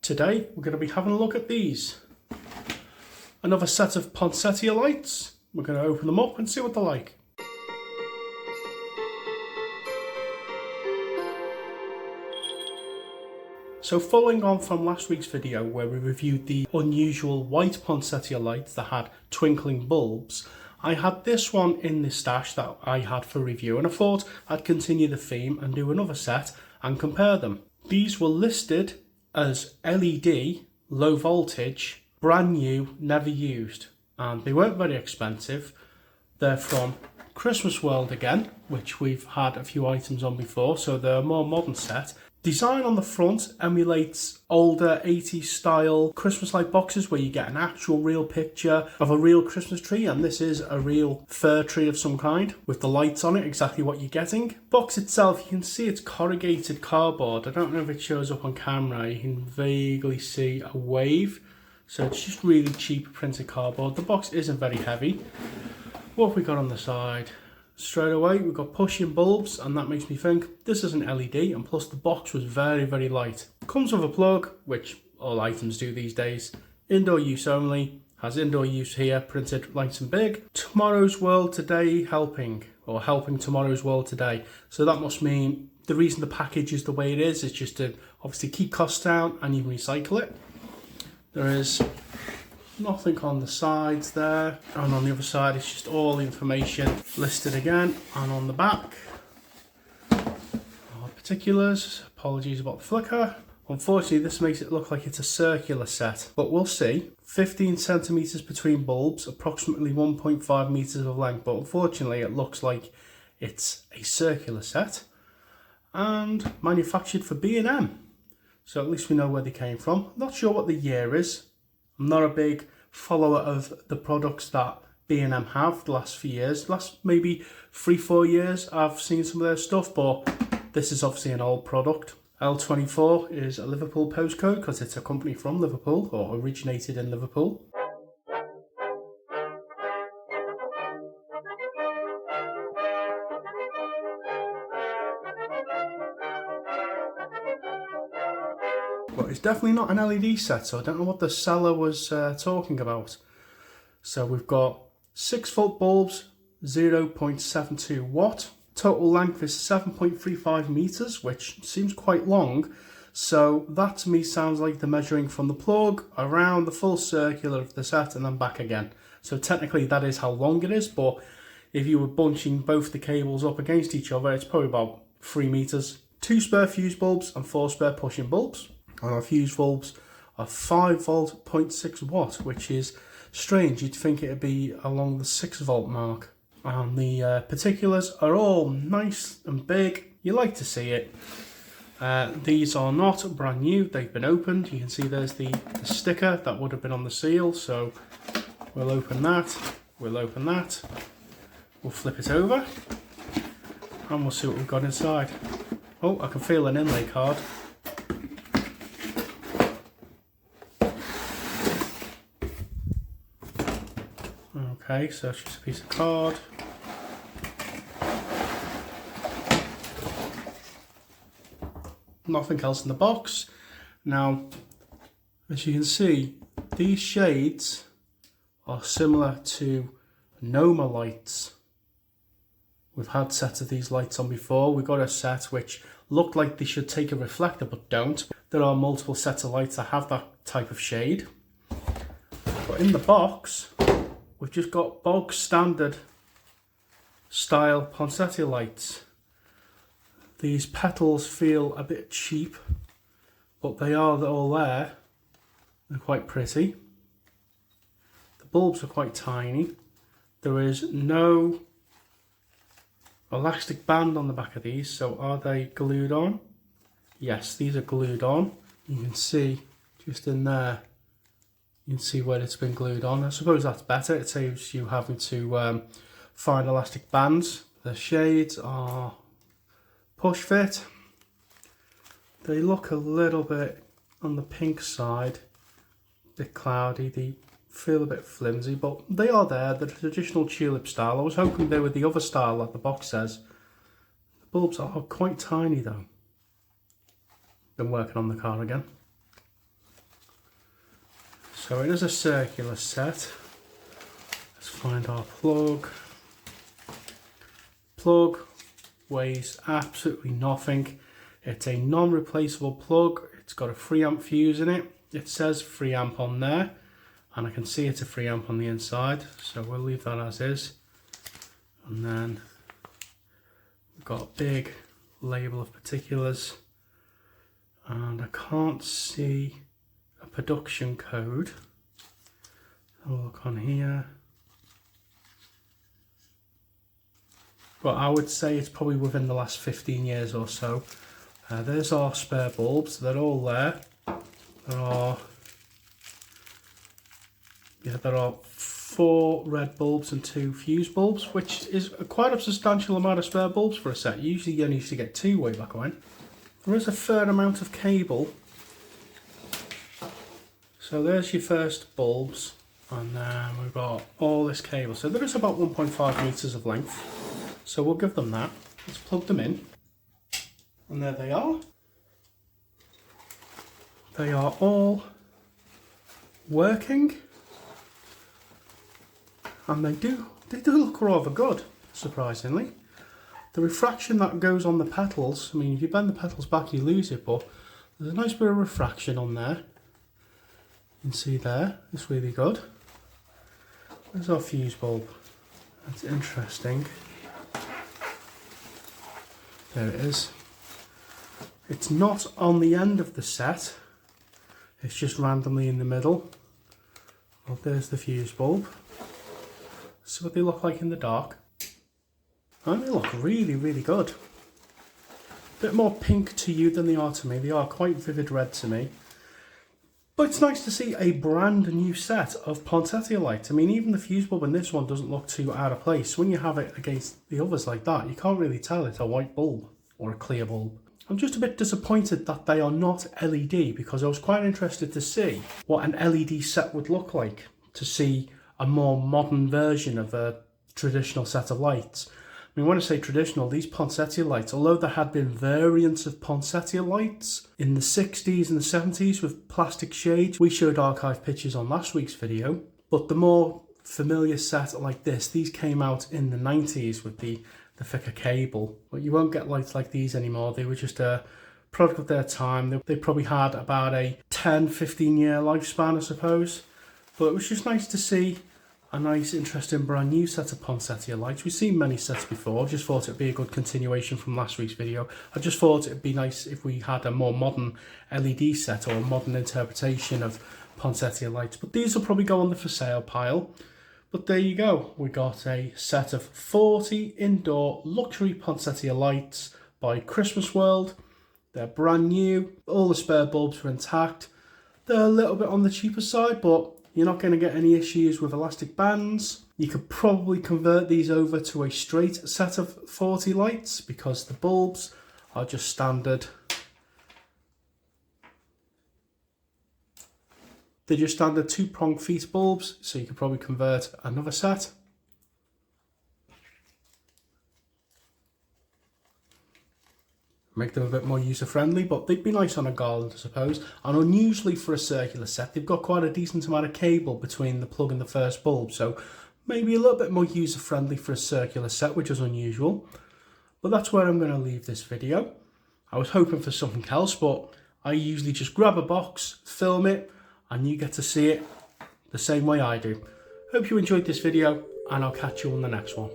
Today we're going to be having a look at these. Another set of poinsettia lights. We're going to open them up and see what they're like. So following on from last week's video where we reviewed the unusual white poinsettia lights that had twinkling bulbs, I had this one in the stash that I had for review, and I thought I'd continue the theme and do another set and compare them. These were listed as LED, low voltage, brand new, never used, and they weren't very expensive. They're from Christmas World again, which we've had a few items on before, so they're a more modern set. Design on the front emulates older 80s style Christmas light boxes where you get an actual real picture of a real Christmas tree, and this is a real fir tree of some kind with the lights on it, exactly what you're getting. Box itself, you can see it's corrugated cardboard. I don't know if it shows up on camera, you can vaguely see a wave, so it's just really cheap printed cardboard. The box isn't very heavy. What have we got on the side? Straight away we've got pushing bulbs, and that makes me think this is an LED, and plus the box was very light. Comes with a plug, which all items do these days. Indoor use only, has indoor use here printed nice and big. Tomorrow's world today helping, or helping tomorrow's world today. So that must mean the reason the package is the way it is just to obviously keep costs down and you can recycle it. There is nothing on the sides there, and on the other side it's just all the information listed again. And on the back, all particulars. Apologies about the flicker. Unfortunately this makes it look like it's a circular set, but we'll see. 15 centimeters between bulbs, approximately 1.5 meters of length, but unfortunately it looks like it's a circular set and manufactured for B&M, so at least we know where they came from. Not sure what the year is. I'm not a big follower of the products that B&M have the last few years. Last maybe 3-4 years I've seen some of their stuff, but this is obviously an old product. L24 is a Liverpool postcode because it's a company from Liverpool, or originated in Liverpool. But it's definitely not an LED set, so I don't know what the seller was talking about. So we've got 6-volt bulbs, 0.72 watt. Total length is 7.35 meters, which seems quite long. So that to me sounds like the measuring from the plug around the full circular of the set and then back again. So technically that is how long it is, but if you were bunching both the cables up against each other, it's probably about 3 meters. 2 spare fuse bulbs and 4 spare pushing bulbs. And our fuse bulbs are 5 volt 0.6 watt, which is strange. You'd think it'd be along the 6 volt mark. And the particulars are all nice and big. You like to see it. These are not brand new. They've been opened. You can see there's the sticker that would have been on the seal. So we'll open that. We'll open that. We'll flip it over. And we'll see what we've got inside. Oh, I can feel an inlay card. Okay, so it's just a piece of card. Nothing else in the box. Now, as you can see, these shades are similar to Noma lights. We've had sets of these lights on before. We got a set which looked like they should take a reflector but don't. There are multiple sets of lights that have that type of shade. But in the box, we've just got bog standard style poinsettia lights. These petals feel a bit cheap, but they are all there. They're quite pretty. The bulbs are quite tiny. There is no elastic band on the back of these, so are they glued on? Yes, these are glued on. You can see just in there, you can see where it's been glued on. I suppose that's better. It saves you having to find elastic bands. The shades are push fit. They look a little bit on the pink side, a bit cloudy. They feel a bit flimsy, but they are there. The traditional tulip style. I was hoping they were the other style that the box says. The bulbs are quite tiny though. Been working on the car again. So it is a circular set. Let's find our plug. Plug weighs absolutely nothing. It's a non-replaceable plug. It's got a 3 amp fuse in it. It says 3 amp on there, and I can see it's a 3 amp on the inside, so we'll leave that as is. And then we've got a big label of particulars, and I can't see a production code. I'll look on here. But I would say it's probably within the last 15 years or so. There's our spare bulbs. They're all there. There are 4 red bulbs and 2 fuse bulbs, which is quite a substantial amount of spare bulbs for a set. Usually you only used to get 2 way back when. There is a fair amount of cable. So there's your first bulbs, and then we've got all this cable. So there is about 1.5 meters of length. So we'll give them that. Let's plug them in. And there they are. They are all working. And they do look rather good, surprisingly. The refraction that goes on the petals, I mean, if you bend the petals back you lose it, but there's a nice bit of refraction on there. You can see there, it's really good. There's our fuse bulb. That's interesting. There it is. It's not on the end of the set, it's just randomly in the middle. Well, there's the fuse bulb. See what they look like in the dark. And they look really, really good. A bit more pink to you than they are to me. They are quite vivid red to me. But it's nice to see a brand new set of poinsettia lights. I mean, even the fuse bulb in this one doesn't look too out of place. When you have it against the others like that, you can't really tell it's a white bulb or a clear bulb. I'm just a bit disappointed that they are not LED, because I was quite interested to see what an LED set would look like, to see a more modern version of a traditional set of lights. I mean, when I say traditional, these poinsettia lights, although there had been variants of poinsettia lights in the 60s and the 70s with plastic shades, we showed archive pictures on last week's video, but the more familiar set like this, these came out in the 90s with the thicker cable. But you won't get lights like these anymore. They were just a product of their time. They probably had about a 10-15 year lifespan, I suppose. But it was just nice to see a nice, interesting, brand new set of poinsettia lights. We've seen many sets before. I just thought it'd be a good continuation from last week's video. I just thought it'd be nice if we had a more modern LED set or a modern interpretation of poinsettia lights. But these will probably go on the for sale pile. But there you go. We got a set of 40 indoor luxury poinsettia lights by Christmas World. They're brand new. All the spare bulbs are intact. They're a little bit on the cheaper side, but you're not going to get any issues with elastic bands. You could probably convert these over to a straight set of 40 lights, because the bulbs are just standard. They're just standard 2-prong feet bulbs, so you could probably convert another set. Make them a bit more user-friendly, but they'd be nice on a garland, I suppose. And unusually for a circular set, they've got quite a decent amount of cable between the plug and the first bulb, so maybe a little bit more user-friendly for a circular set, which is unusual. But that's where I'm going to leave this video. I was hoping for something else, but I usually just grab a box, film it, and you get to see it the same way I do. Hope you enjoyed this video, and I'll catch you on the next one.